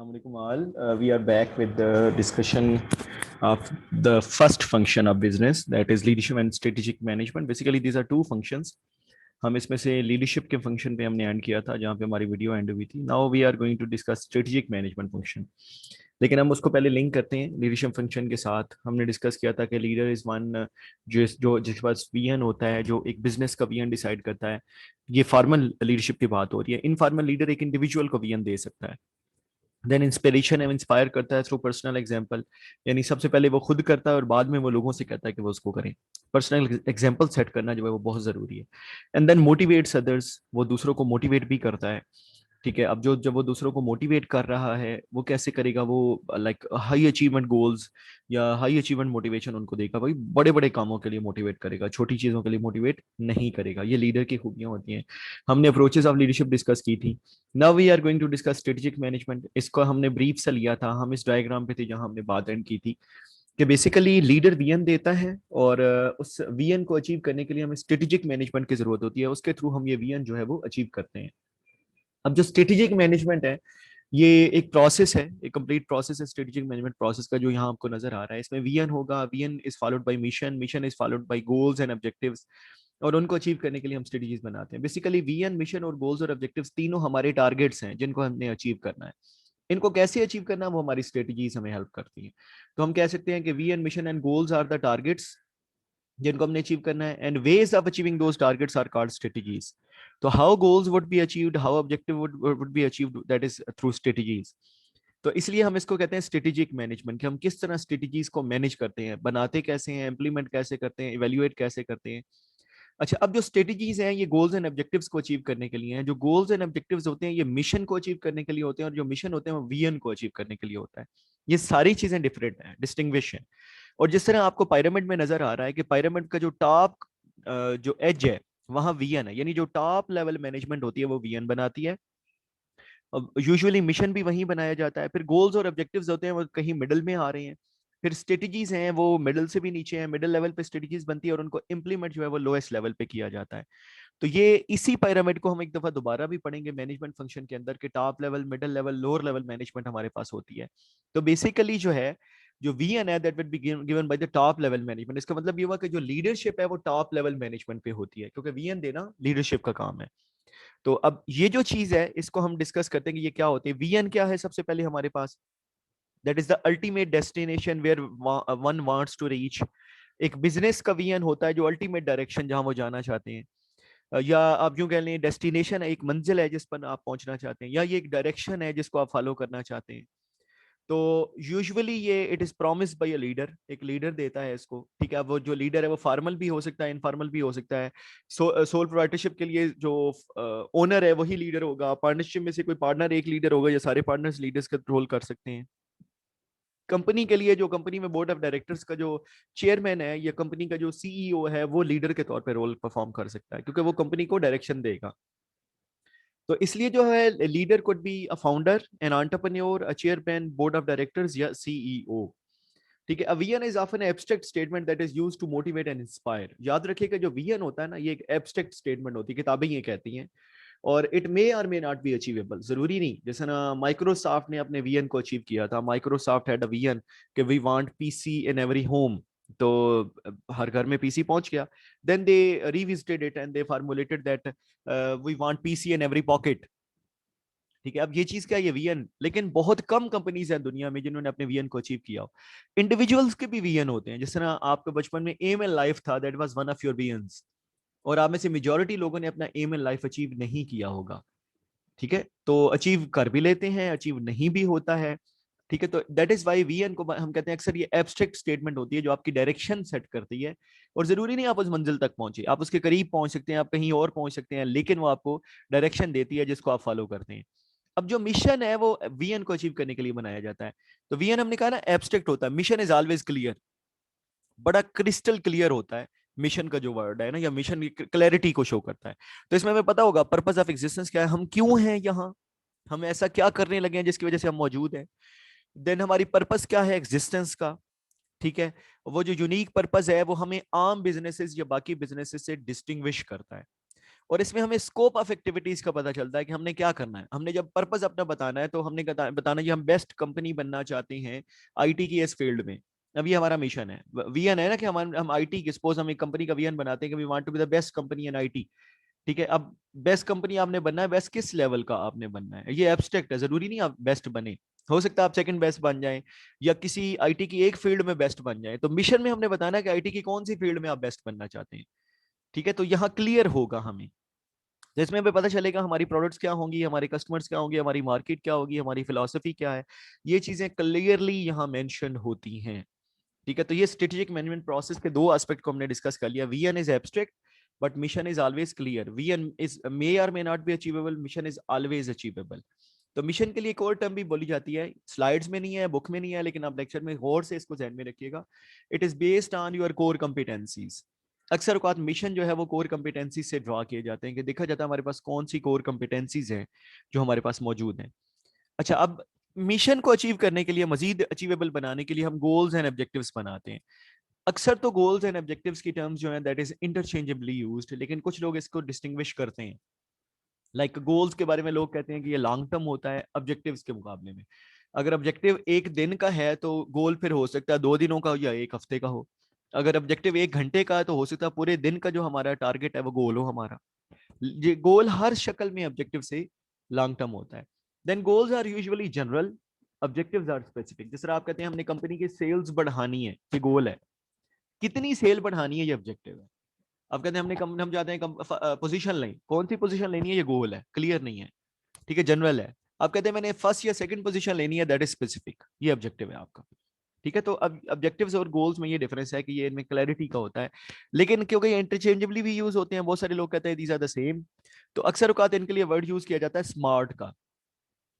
Assalamualaikum all. We are back with the discussion of the first function of business, that is leadership and strategic management. Basically, these are two functions. हम इसमें से leadership के function पे हमने and किया था जहाँ पे हमारी वीडियो एंड हुई थी. Now we are going to discuss strategic management function. लेकिन हम उसको पहले लिंक करते हैं लीडरशिप फंक्शन के साथ. हमने डिस्कस किया था कि लीडर इज वन जिसके पास विजन होता है, जो एक बिजनेस का विजन डिसाइड करता है. ये फॉर्मल लीडरशिप की बात हो रही है. इनफॉर्मल लीडर एक इंडिविजुअल को विजन दे सकता है. देन इंस्पिरेशन है, इंस्पायर करता है थ्रू पर्सनल एग्जांपल. यानी सबसे पहले वो खुद करता है और बाद में वो लोगों से कहता है कि वो उसको करें. पर्सनल एग्जांपल सेट करना जो है वो बहुत जरूरी है. एंड देन मोटिवेट्स अदर्स, वो दूसरों को मोटिवेट भी करता है. ठीक है, अब जो जब वो दूसरों को मोटिवेट कर रहा है वो कैसे करेगा, वो लाइक हाई अचीवमेंट गोल्स या हाई अचीवमेंट मोटिवेशन उनको देगा. भाई बड़े बड़े कामों के लिए मोटिवेट करेगा, छोटी चीजों के लिए मोटिवेट नहीं करेगा. ये लीडर की खूबियां होती हैं. हमने अप्रोचेस ऑफ लीडरशिप डिस्कस की थी. Now we are going to discuss strategic management. इसको हमने ब्रीफ से लिया था. हम इस डायग्राम पे थे जहां हमने बात एंड की थी कि बेसिकली लीडर विजन देता है और उस विजन को अचीव करने के लिए हमें स्ट्रेटेजिक मैनेजमेंट की जरूरत होती है. उसके थ्रू हम ये विजन जो है वो अचीव करते हैं. अब जो स्ट्रेटेजिक मैनेजमेंट है, ये एक प्रोसेस है, एक कंप्लीट प्रोसेस है स्ट्रेटेजिक मैनेजमेंट प्रोसेस का, जो यहाँ आपको नजर आ रहा है. इसमें विजन होगा, vision is followed by mission, mission is followed by goals and objectives. और उनको अचीव करने के लिए हम स्ट्रेटेजीज बनाते हैं. बेसिकली विजन, मिशन और गोल्स और ऑब्जेक्टिव्स तीनों हमारे टारगेट्स हैं जिनको हमने अचीव करना है. इनको कैसे अचीव करना है वो हमारी स्ट्रेटेजीज हमें हेल्प करती हैं. तो हम कह सकते हैं कि vision, mission and goals are the targets जिनको हमने अचीव करना है, and ways of achieving those targets are called strategies. तो how goals would be achieved, how objective would be achieved, that is through strategies. तो इसलिए हम इसको कहते हैं स्ट्रेटेजिक मैनेजमेंट, कि हम किस तरह स्ट्रेटजीज को मैनेज करते हैं, बनाते कैसे हैं, इंप्लीमेंट कैसे करते हैं, इवेल्युएट कैसे करते हैं. अच्छा, अब जो स्ट्रेटजीज हैं ये गोल्स एंड ऑब्जेक्टिव्स को अचीव करने के लिए हैं. जो गोल्स एंड ऑब्जेक्टिव्स होते हैं ये मिशन को अचीव करने के लिए होते हैं, और जो मिशन होते हैं वो विजन को अचीव करने के लिए होता है. ये सारी चीजें डिफरेंट हैं, डिस्टिंग्विश हैं. और जिस तरह आपको पिरामिड में नजर आ रहा है कि पिरामिड का जो टॉप जो एज है वहां वीएन है, यानी जो टॉप लेवल मैनेजमेंट होती है वो वीएन बनाती है. अब यूजुअली मिशन भी वहीं बनाया जाता है. फिर गोल्स और ऑब्जेक्टिव्स होते हैं वो कहीं मिडल में आ रहे हैं. फिर स्ट्रेटजीज हैं वो मिडल से भी नीचे हैं, मिडल लेवल पे स्ट्रेटजीज बनती है और उनको इंप्लीमेंट जो है वो लोएस्ट लेवल पे किया जाता है. तो ये इसी पिरामिड को हम एक दफा दोबारा भी पढ़ेंगे मैनेजमेंट फंक्शन के अंदर, कि top level, middle level, lower level management हमारे पास होती है. तो बेसिकली जो है, जो वीएन है that will be given by the top level management. इसका मतलब ये हुआ कि जो लीडरशिप है वो टॉप लेवल मैनेजमेंट पे होती है, क्योंकि वीएन देना लीडरशिप का काम है. तो अब ये जो चीज है इसको हम डिस्कस करते हैं कि ये क्या होते हैं. वीएन क्या है सबसे पहले हमारे पास, that is the ultimate destination where one wants to reach. एक बिजनेस का वीएन होता है जो अल्टीमेट डायरेक्शन जहां वो जाना चाहते हैं, या आप यूं कह लें डेस्टिनेशन है, एक मंजिल है जिस पर आप पहुंचना चाहते हैं, या ये एक डायरेक्शन है जिसको आप फॉलो करना चाहते हैं. तो यूजुअली ये it is promised by a leader, एक लीडर देता है इसको. ठीक है, वो जो लीडर है वो फॉर्मल भी हो सकता है, इनफॉर्मल भी हो सकता है. सोल प्रोप्राइटरशिप के लिए जो ओनर है वही लीडर होगा. पार्टनरशिप में से कोई पार्टनर एक लीडर होगा, या सारे पार्टनर्स लीडर्स का रोल कर सकते हैं. कंपनी के लिए जो कंपनी में बोर्ड ऑफ डायरेक्टर्स का जो चेयरमैन है या कंपनी का जो सीईओ है वो लीडर के तौर पे रोल परफॉर्म कर सकता है, क्योंकि वो कंपनी को डायरेक्शन देगा. तो इसलिए जो है leader could be a founder, an entrepreneur, a chairman, board of directors या सीईओ. ठीक है, a vision is often abstract statement that is used to motivate and inspire. याद रखिएगा जो विजन होता है ना, ये एक एब्स्ट्रैक्ट स्टेटमेंट होती है, किताबें ये कहती हैं. और इट मे और मे नॉट बी अचीवेबल, जरूरी नहीं. जैसे ना माइक्रोसॉफ्ट ने अपने विजन को अचीव किया था. माइक्रोसॉफ्ट हैड अ विजन कि we want PC in every home. तो हर घर में पीसी पहुंच गया. Then they revisited it and they formulated that we want PC in every pocket. ठीक है, अब ये चीज क्या है, ये वीएन. लेकिन बहुत कम कंपनीज हैं दुनिया में जिन्होंने अपने वीएन को अचीव किया हो. इंडिविजुअल्स के भी वीएन होते हैं. जिस तरह आपके बचपन में एम इन लाइफ था, that was one of your visions. और आप में से मेजॉरिटी लोगों ने अपना एम इन लाइफ अचीव नहीं किया होगा. ठीक है, तो अचीव कर भी लेते हैं, अचीव नहीं भी होता है. ठीक है, तो दैट इज वाई वीएन को हम कहते हैं अक्सर ये एब्स्ट्रैक्ट स्टेटमेंट होती है जो आपकी डायरेक्शन सेट करती है. और जरूरी नहीं आप उस मंजिल तक पहुंचे, आप उसके करीब पहुंच सकते हैं, आप कहीं और पहुंच सकते हैं, लेकिन वो आपको डायरेक्शन देती है जिसको आप फॉलो करते हैं. अब जो मिशन है वो वीएन को अचीव करने के लिए बनाया जाता है. तो वीएन हमने कहा ना एब्स्ट्रैक्ट होता है, मिशन इज ऑलवेज क्लियर, बड़ा क्रिस्टल क्लियर होता है. मिशन का जो वर्ड है ना, या मिशन क्लैरिटी को शो करता है. तो इसमें हमें पता होगा पर्पस ऑफ एग्जिस्टेंस क्या है, हम क्यों हैं यहाँ, हम ऐसा क्या करने लगे हैं जिसकी वजह से हम मौजूद हैं. देन हमारी पर्पस क्या है एग्जिस्टेंस का. ठीक है, वो जो यूनिक पर्पस है वो हमें आम बिजनेसेस या बाकी बिजनेसेस से डिस्टिंग्विश करता है. और इसमें हमें स्कोप ऑफ एक्टिविटीज का पता चलता है कि हमने क्या करना है। हमने जब पर्पस अपना बताना है तो हमने बताना कि हम बेस्ट कंपनी बनना चाहते हैं आईटी की इस फील्ड में। अब ये हमारा मिशन है, वीएन है ना, कि हम आईटी की, सपोज हम एक कंपनी का वीएन बनाते हैं कि we want to be the best company in IT. ठीक है, अब बेस्ट कंपनी आपने बनना है, बेस्ट किस लेवल का आपने बनना है, ये एब्स्ट्रैक्ट है, जरूरी नहीं आप बेस्ट बने। हो सकता है आप सेकंड बेस्ट बन जाएं या किसी आईटी की एक फील्ड में बेस्ट बन जाए। तो मिशन में हमने बताना है कि आईटी की कौन सी फील्ड में आप बेस्ट बनना चाहते हैं। ठीक है, तो यहाँ क्लियर होगा हमें, जिसमें हमें पता चलेगा हमारी प्रोडक्ट्स क्या होंगी, हमारे कस्टमर्स क्या होंगे, हमारी मार्केट क्या होगी, हमारी फिलोसफी क्या है। ये चीजें क्लियरली यहाँ मेंशन होती हैं। ठीक है, तो ये स्ट्रेटेजिक मैनेजमेंट प्रोसेस के दो एस्पेक्ट को हमने डिस्कस कर लिया। Vision is abstract but mission is always clear. Vision is may और may not be achievable, mission is always achievable. तो मिशन के लिए एक और टर्म भी बोली जाती है, स्लाइड्स में नहीं है, बुक में नहीं है, लेकिन आप लेक्चर में गौर से इसको ध्यान में रखिएगा। It is based on your core competencies. अक्सर औकात मिशन जो है वो कोर कॉम्पिटेंसी से ड्रॉ किए जाते हैं, कि देखा जाता है हमारे पास कौन सी कोर कॉम्पिटेंसीज हैं जो हमारे पास मौजूद हैं। अच्छा, अब मिशन को अचीव करने के लिए, मजीद अचीवेबल बनाने के लिए हम गोल्स एंड ऑब्जेक्टिव्स बनाते हैं। अक्सर तो गोल्स एंड ऑब्जेक्टिव्स की टर्म्स जो है दैट इज इंटरचेंजेबली यूज्ड, लेकिन कुछ लोग इसको डिस्टिंग्विश करते हैं। लाइक गोल्स के बारे में लोग कहते हैं कि ये लॉन्ग टर्म होता है ऑब्जेक्टिव्स के मुकाबले में। अगर ऑब्जेक्टिव एक दिन का है तो गोल फिर हो सकता है 2 दिनों का या एक हफ्ते का हो। अगर ऑब्जेक्टिव 1 घंटे का है तो हो सकता है पूरे दिन का जो हमारा टारगेट है वो गोल हो हमारा। ये गोल हर शक्ल में ऑब्जेक्टिव से लॉन्ग टर्म होता है। Then goals are usually general, objectives are specific. जिस तरह आप कहते हैं हमने कंपनी की सेल्स बढ़ानी है, ये गोल है। कितनी सेल बढ़ानी है, ये ऑब्जेक्टिव है। अब कहते हैं हम चाहते हैं पोजीशन लें, कौन सी पोजीशन लेनी है, ये गोल है, क्लियर नहीं है। ठीक है, जनरल है। आप कहते हैं मैंने फर्स्ट या सेकंड पोजीशन लेनी है, दैट इज स्पेसिफिक, ये ऑब्जेक्टिव है आपका। ठीक है, तो अब ऑब्जेक्टिव्स और गोल्स में ये डिफरेंस है कि ये इनमें क्लैरिटी का होता है। लेकिन क्योंकि ये इंटरचेंजेबली भी यूज होते हैं, बहुत सारे लोग कहते हैं दीज आर द सेम, तो अक्सर औकात इनके लिए वर्ड यूज किया जाता है स्मार्ट का,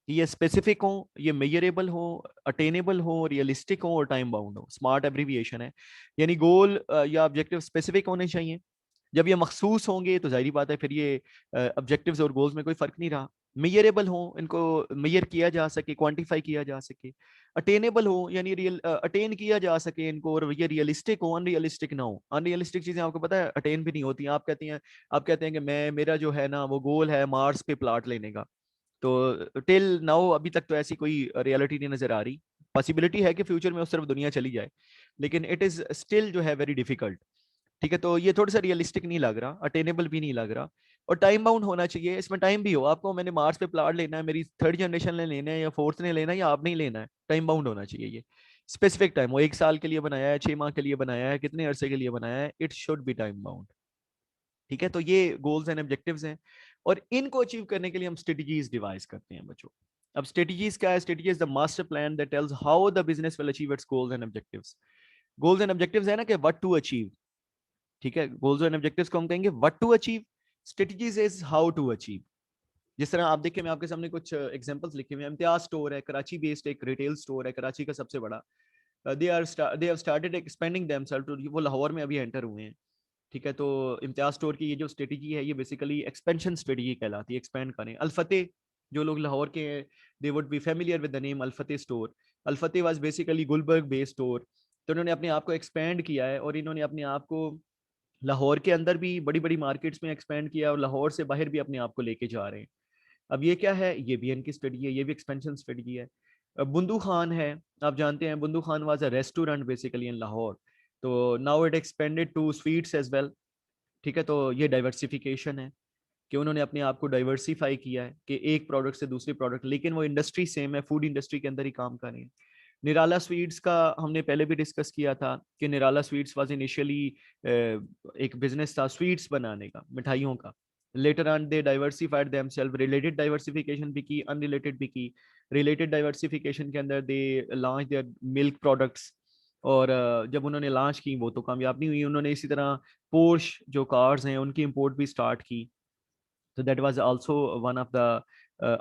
कि ये स्पेसिफिक हो, ये मेजरेबल हो, अटेनेबल हो, रियलिस्टिक हो और टाइम बाउंड हो। स्मार्ट एब्रीविएशन है, यानी गोल या ऑब्जेक्टिव स्पेसिफिक होने चाहिए। जब ये मखसूस होंगे तो जाहिर बात है फिर ये ऑब्जेक्टिव्स और गोल्स में कोई फर्क नहीं रहा। मेजरेबल हो, इनको मेजर किया जा सके, क्वांटिफाई किया जा सके। अटेनेबल हो, यानी रियल अटेन किया जा सके इनको, और ये रियलिस्टिक हो, अनरियलिस्टिक ना हो। अनरियलिस्टिक चीजें आपको पता है अटेन भी नहीं होती। आप कहते हैं कि मैं, मेरा जो है ना वो गोल है मार्स पे प्लाट लेने का। तो टिल नाउ अभी तक तो ऐसी कोई रियलिटी नहीं नजर आ रही। पॉसिबिलिटी है कि फ्यूचर में उस तरफ दुनिया चली जाए, लेकिन इट इज स्टिल जो है वेरी डिफिकल्ट। ठीक है, तो ये थोड़ा सा रियलिस्टिक नहीं लग रहा, अटेनेबल भी नहीं लग रहा। और टाइम बाउंड होना चाहिए, इसमें टाइम भी हो। आपको मैंने मार्स पे प्लाट लेना है, मेरी थर्ड जनरेशन ने लेना है या फोर्थ ने लेना है या आपने ही लेना है, टाइम बाउंड होना चाहिए। ये स्पेसिफिक टाइम हो, 1 साल के लिए बनाया है, 6 माह के लिए बनाया है, कितने अरसे के लिए बनाया है, it should be time bound. ठीक है, तो ये गोल्स एंड ऑब्जेक्टिव्स हैं, और इनको अचीव करने के लिए हम स्ट्रेटजीज डिवाइस करते हैं बच्चों। अब स्ट्रेटजीज क्या है? Strategy is the master plan that tells how the business will achieve it's goals and objectives. Goals and objectives है ना कि व्हाट टू अचीव। ठीक है, गोल्स एंड ऑब्जेक्टिव्स को हम कहेंगे what to achieve, strategies is how to achieve. जिस तरह आप देखिए, मैं आपके सामने कुछ एग्जांपल्स लिखे हुए हैं। इम्तियाज स्टोर है, कराची बेस्ड एक रिटेल स्टोर है, कराची का सबसे बड़ा। They have started expanding themselves to, वो लाहौर में अभी एंटर हुए हैं। ठीक है, तो इम्तियाज स्टोर की ये जो स्ट्रेटजी है ये बेसिकली एक्सपेंशन स्ट्रेटजी कहलाती है, एक्सपेंड करें। अल-फतेह जो लोग लाहौर के हैं, they would be familiar with the name Al Fateh store. Al Fateh was basically Gulberg based store. तो इन्होंने अपने आप को एक्सपेंड किया है, और इन्होंने अपने आप को लाहौर के अंदर भी बड़ी बड़ी मार्केट्स में एक्सपेंड किया, और लाहौर से बाहर भी अपने आप को लेके जा रहे हैं। अब ये क्या है? ये भी इनकी स्ट्रेटजी है, ये भी एक्सपेंशन स्ट्रेटजी है। बुंदू खान है, आप जानते हैं Bundu Khan was a restaurant basically in Lahore. तो now it expanded to sweets as well. ठीक है, तो ये डाइवर्सिफिकेशन है, कि उन्होंने अपने आप को डाइवर्सिफाई किया है, कि एक प्रोडक्ट से दूसरे प्रोडक्ट, लेकिन वो इंडस्ट्री सेम है, फूड इंडस्ट्री के अंदर ही काम कर रहे हैं। निराला स्वीट्स का हमने पहले भी डिस्कस किया था, कि निराला स्वीट्स वाज इनिशियली एक बिजनेस था स्वीट्स बनाने का, मिठाइयों का। Later on they diversified themselves, related diversification भी की, अनरिलेटेड भी की। रिलेटेड डाइवर्सिफिकेशन के अंदर they launch their milk products. और जब उन्होंने लॉन्च की वो तो कामयाब नहीं हुई, उन्होंने इसी तरह पोर्श जो कार्स हैं उनकी इंपोर्ट भी स्टार्ट की। So that was also one of the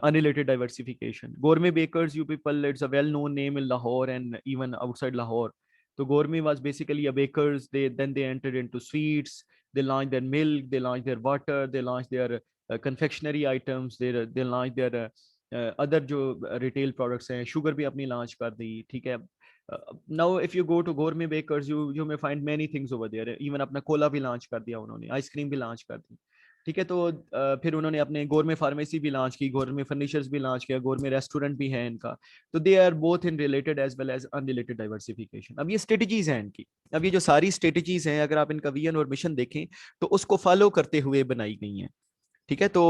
unrelated diversification. Gourmet Bakers, you people, it's a well-known name in Lahore and even outside Lahore. So Gourmet was basically a bakers. They entered into sweets. They launched their milk. They launched their butter. They launched their confectionery items. They launched their other जो retail products हैं, sugar भी अपनी launch कर दी। ठीक है। Now if you go to Gourmet Bakers, you may find many things over there. Even अपना Cola भी launch कर दिया उन्होंने, आइसक्रीम भी launch कर दी। ठीक है। तो फिर उन्होंने अपने गोरमे फार्मेसी भी लॉन्च की, गोरमे फर्नीचर्स भी लॉन्च किया, गोरमे रेस्टोरेंट भी है इनका। तो they are both in related as well as unrelated diversification. अब ये स्ट्रेटजीज हैं इनकी। अब ये जो सारी स्ट्रेटजीज हैं, अगर आप इनका विजन और मिशन देखें तो उसको फॉलो करते हुए बनाई गई हैं। ठीक है। तो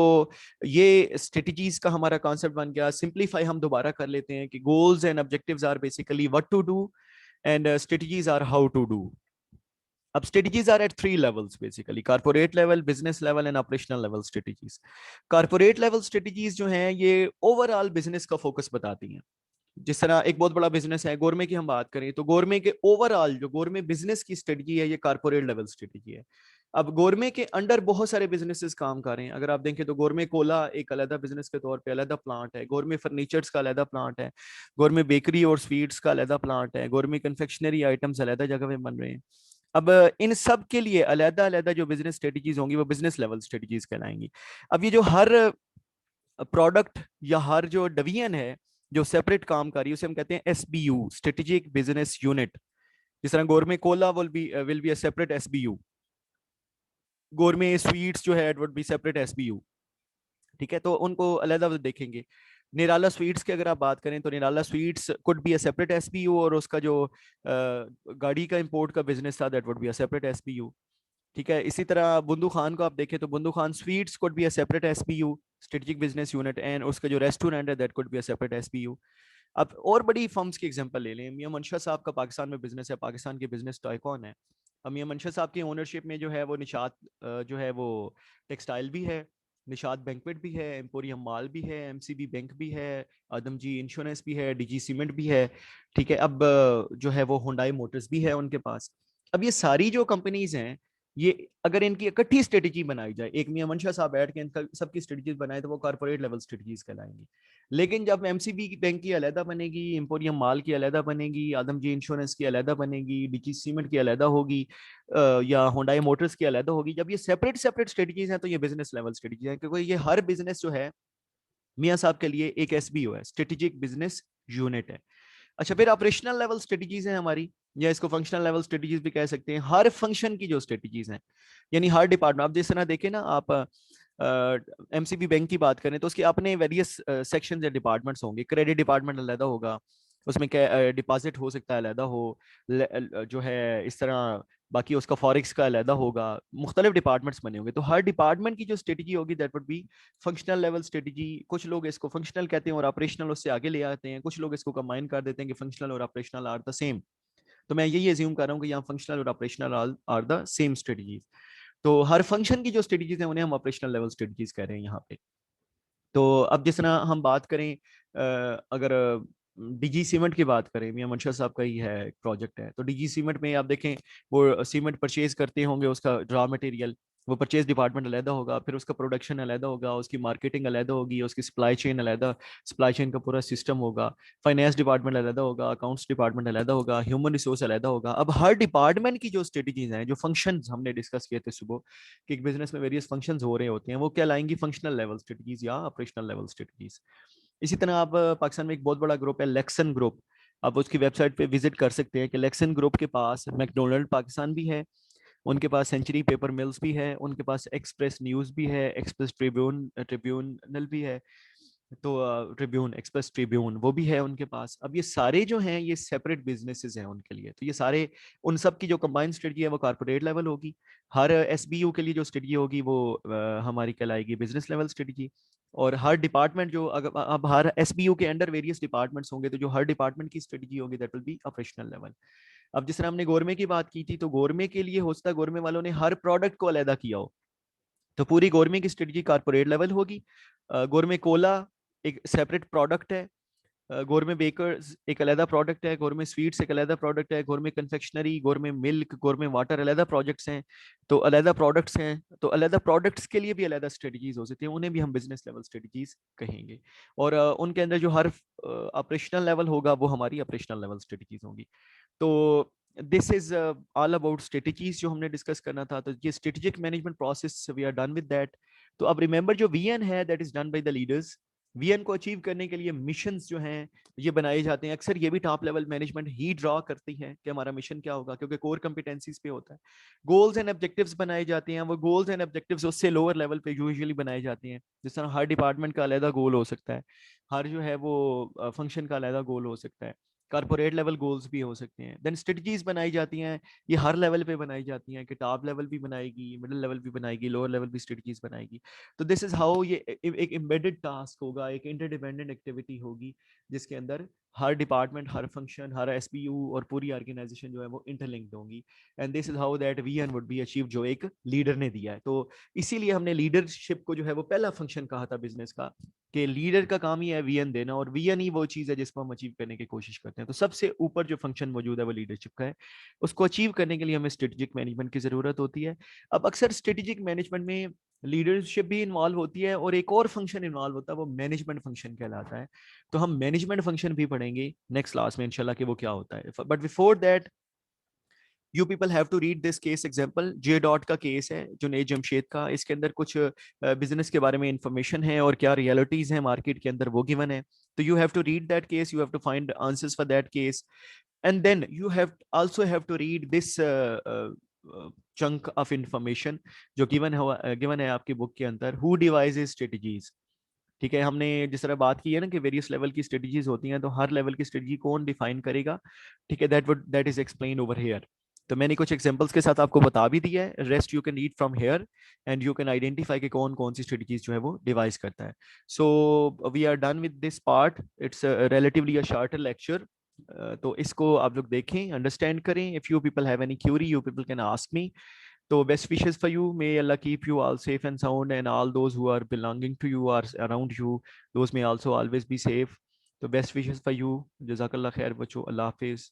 ये स्ट्रेटजीज का हमारा कॉन्सेप्ट बन गया। सिंप्लीफाई हम दोबारा कर लेते हैं कि goals and objectives are basically what to do and strategies are how to do. अब strategies are at three levels basically: corporate level, business level and operational level strategies. Corporate level strategies जो हैं ये overall business का focus बताती हैं। जिस तरह एक बहुत बड़ा बिजनेस है गोरमे की हम बात करें तो गोरमे के ओवरऑल जो गोरमे बिजनेस की स्ट्रेटजी है ये कारपोरेट लेवल स्ट्रेटजी है। अब गोरमे के अंडर बहुत सारे बिजनेसेस काम कर रहे हैं। अगर आप देखें तो गोरमे कोला एक अलग बिजनेस के तौर पे अलग प्लांट है, गोरमे फर्नीचर्स का अलग प्लांट है, गोरमे बेकरी और स्वीट्स का अलग प्लांट है, गोरमे कन्फेक्शनरी आइटम्स अलग जगह पे बन रहे हैं। अब इन सब के लिए अलग अलग जो बिजनेस स्ट्रेटजीज होंगी वो बिजनेस लेवल स्ट्रेटजीज कहलाएंगी। अब ये जो हर प्रोडक्ट या हर जो डिवीजन है जो सेपरेट काम कर रही है उसे हम कहते हैं एसबीयू, स्ट्रेटेजिक बिजनेस यूनिट। जिस तरह गोरमे Cola will be a separate SBU, गोरमे sweets जो है it would be separate SBU. ठीक है। तो उनको अलग अलग देखेंगे। निराला स्वीट्स की अगर आप बात करें तो Nirala sweets could be a separate SBU, और उसका जो गाड़ी का इंपोर्ट का बिजनेस था that would be a separate SBU. ठीक है। इसी तरह बुंदू खान को आप देखें तो Bundu Khan sweets could be a separate SBU, strategic business unit, and उसका जो रेस्टोरेंट है that could be a separate SBU. अब और बड़ी फर्म्स की एग्जांपल ले लें। मियां मंशा साहब का पाकिस्तान में बिजनेस है, पाकिस्तान के बिजनेस टाइकॉन है। अब मियां मंशा साहब की ओनरशिप में जो है वो निशात जो है वो टेक्सटाइल भी है, निशात बैंकवेट भी है, एम्पोरियम मॉल भी है, एमसीबी बैंक भी है, आदमजी इंश्योरेंस भी है, डीजी सीमेंट भी है। ठीक है। अब जो है वो हुंडई मोटर्स भी है उनके पास। अब ये सारी जो कंपनीज हैं ये अगर इनकी इकट्ठी स्ट्रेटेजी बनाई जाए, एक मियां मंशा साहब बैठ के इनका सबकी स्ट्रेटेजीज बनाए तो वो कारपोरेट लेवल स्ट्रेटेजीज कहलाएंगी। लेकिन जब एमसीबी बैंक की अलहदा बनेगी, एम्पोरियम माल की अलहदा बनेगी, आदमजी इंश्योरेंस की अलहदा बनेगी, डीजी सीमेंट की अलहदा होगी, या होंडाई मोटर्स की अलहदा होगी, जब ये सेपरेट सेपरेट स्ट्रेटजीज हैं तो ये बिजनेस लेवल स्ट्रेटजी है, क्योंकि ये हर बिजनेस जो है मियां साहब के लिए एक एसबीओ है, स्ट्रेटेजिक बिजनेस यूनिट है। अच्छा, फिर ऑपरेशनल लेवल स्ट्रेटजीज है हमारी, या इसको फंक्शनल लेवल स्ट्रेटजीज भी कह सकते हैं। हर फंक्शन की जो स्ट्रेटजीज हैं, यानी हर डिपार्टमेंट, आप जिस तरह देखें ना, आप एमसीबी बैंक की बात करें तो उसके अपने वेरियस सेक्शन या डिपार्टमेंट्स होंगे। क्रेडिट डिपार्टमेंट अलग होगा, उसमें क्या डिपॉजिट हो सकता है अलग हो, जो है इस तरह बाकी उसका फॉरेक्स का अलग होगा, मुख्तलिफ डिपार्टमेंट्स बने होंगे। तो हर डिपार्टमेंट की जो स्ट्रेटजी होगी that would be functional level strategy. कुछ लोग इसको फंक्शनल कहते हैं और ऑपरेशनल उससे आगे ले आते हैं, कुछ लोग इसको कंबाइन कर देते हैं कि फंक्शनल और ऑपरेशनल आर द सेम। तो मैं यही एज्यूम कर रहा हूँ कि यहाँ फंक्शनल और operational are the same strategies. तो हर फंक्शन की जो स्ट्रेटजीज है उन्हें हम ऑपरेशनल लेवल स्ट्रेटजीज कह रहे हैं यहाँ पे। तो अब जिस तरह हम बात करें, अगर डीजी सीमेंट की बात करें, मियां मंशा साहब का ही है एक प्रोजेक्ट है, तो डीजी सीमेंट में आप देखें वो सीमेंट परचेज करते होंगे, उसका रॉ मटेरियल, वो परचेज डिपार्टमेंट अलहदा होगा, फिर उसका प्रोडक्शन अलहदा होगा, उसकी मार्केटिंग अलहदा होगी, उसकी सप्लाई चेन अलहदा, सप्लाई चेन का पूरा सिस्टम होगा, फाइनेंस डिपार्टमेंट अलहदा होगा, अकाउंट्स डिपार्टमेंट अलहदा होगा, ह्यूमन रिसोर्स अलहदा होगा। अब हर डिपार्टमेंट की जो स्ट्रेटजीज हैं, जो फंक्शन हमने डिस्कस किए थे सुबह कि एक बिजनेस में वेरियस फंक्शंस हो रहे होते हैं, वो क्या लाएंगी, फंक्शनल लेवल स्ट्रेटजीज या ऑपरेशनल लेवल स्ट्रेटजीज। इसी तरह आप पाकिस्तान में एक बहुत बड़ा ग्रुप है लेक्सन ग्रुप, आप उसकी वेबसाइट पे विजिट कर सकते हैं कि लेक्सन ग्रुप के पास मैकडोनल्ड पाकिस्तान भी है, उनके पास सेंचुरी पेपर मिल्स भी है, उनके पास एक्सप्रेस न्यूज़ भी है, एक्सप्रेस ट्रिब्यूनल भी है, तो ट्रिब्यून, एक्सप्रेस ट्रिब्यून वो भी है उनके पास। अब ये सारे जो हैं ये सेपरेट बिजनेसेस हैं उनके लिए, तो ये सारे उन सब की जो कंबाइंड स्ट्रेटजी है वो कारपोरेट लेवल होगी। हर एसबीयू के लिए जो स्ट्रेटजी होगी वो हमारी कहलाएगी बिजनेस लेवल स्ट्रेटजी। और हर डिपार्टमेंट जो, अगर अब हर एसबीयू के अंडर वेरियस डिपार्टमेंट्स होंगे तो जो हर डिपार्टमेंट की स्ट्रेटजी होगी that will be operational level. अब जिस तरह हमने गोरमे की बात की थी, तो गोरमे के लिए हो सकता है गोरमे वालों ने हर प्रोडक्ट को अलहदा किया हो, तो पूरी गोरमे की स्ट्रेटजी कारपोरेट लेवल होगी। गोरमे कोला एक सेपरेट प्रोडक्ट है, गोरमे बेकर्स एक अलहदा प्रोडक्ट है, गोरमे स्वीट्स एक अलहदा प्रोडक्ट है, गोरमे कन्फेक्शनरी, गोरमे मिल्क, गोरमे वाटर अलहदा प्रोजेक्ट्स हैं। तो अलहदा प्रोडक्ट्स हैं, तो अलहदा प्रोडक्ट्स के लिए भी अलहदा स्ट्रेटजीज हो सकती है, उन्हें भी हम बिजनेस लेवल स्ट्रेटजीज कहेंगे। और उनके अंदर जो हर ऑपरेशनल लेवल होगा वो हमारी ऑपरेशनल लेवल स्ट्रेटजीज होंगी। तो this is all about strategies जो हमने डिस्कस करना था। तो ये strategic management process we are done with that. तो अब रिमेंबर जो वीएन है that is done by the leaders, vision को अचीव करने के लिए मिशंस जो हैं ये बनाए जाते हैं। अक्सर ये भी टॉप लेवल मैनेजमेंट ही ड्रॉ करती है कि हमारा मिशन क्या होगा, क्योंकि कोर कंपिटेंसीज पे होता है। गोल्स एंड ऑब्जेक्टिव्स बनाए जाते हैं, वो गोल्स एंड ऑब्जेक्टिव्स उससे लोअर लेवल पे यूजुअली बनाए जाते हैं। जिस तरह हर डिपार्टमेंट का अलग गोल हो सकता है, हर जो है वो फंक्शन का अलग गोल हो सकता है, कॉर्पोरेट लेवल गोल्स भी हो सकते हैं। देन स्ट्रेटजीज बनाई जाती हैं, ये हर लेवल पे बनाई जाती हैं कि टॉप लेवल भी बनाएगी, मिडिल लेवल भी बनाएगी, लोअर लेवल भी स्ट्रेटजीज बनाएगी। तो दिस इज हाउ ये एक एम्बेडेड टास्क होगा, एक इंटरडिपेंडेंट एक्टिविटी होगी, जिसके अंदर हर डिपार्टमेंट, हर फंक्शन, हर एसपीयू और पूरी ऑर्गेनाइजेशन जो है वो इंटरलिंक्ड होंगी। And this is how that vision would be achieve, जो एक लीडर ने दिया है। तो इसीलिए हमने लीडरशिप को जो है वो पहला फंक्शन कहा था बिजनेस का, कि लीडर का काम ही है वीएन देना, और वीएन ही वो चीज है जिसको हम अचीव करने की कोशिश करते हैं। तो सबसे ऊपर जो फंक्शन मौजूद है वो लीडरशिप का है। उसको अचीव करने के लिए हमें स्ट्रेटेजिक मैनेजमेंट की जरूरत होती है। अब अक्सर स्ट्रेटेजिक मैनेजमेंट में लीडरशिप भी इन्वॉल्व होती है, और एक और फंक्शन इन्वॉल्व होता है, वो मैनेजमेंट फंक्शन कहलाता है। तो हम मैनेजमेंट फंक्शन भी पढ़ेंगे नेक्स्ट क्लास में इंशाल्लाह कि वो क्या होता है। But before that, you people have to read this case example. J dot का केस है, जुनैद जमशेद का। इसके अंदर कुछ बिजनेस के बारे में इंफॉर्मेशन है और क्या रियलिटीज है मार्केट के अंदर, वो गिवन है। तो you have to read that case, you have to find answers for that case, and then you have also have to read this chunk of information जो गिवन है आपकी बुक के अंदर, who devises strategies। ठीक है, हमने जिस तरह बात की है ना कि वेरियस लेवल की स्ट्रेटजीज होती हैं, तो हर लेवल की स्ट्रेटजी कौन डिफाइन करेगा, ठीक है, that is explain over here. तो मैंने कुछ एग्जांपल्स के साथ आपको बता भी दिया है, rest you can read from here and you can identify कि कौन कौन सी स्ट्रेटजीज जो है वो डिवाइस करता है। So we are done with this part, it's relatively a shorter lecture. तो इसको आप लोग देखें, अंडरस्टैंड करें। If you people have any query, you people can ask me. So best wishes for you. May Allah keep you all safe and sound, and all those who are belonging to you or around you, those may also always be safe. So best wishes for you. Jazakallah khair bacho. Allah Hafiz.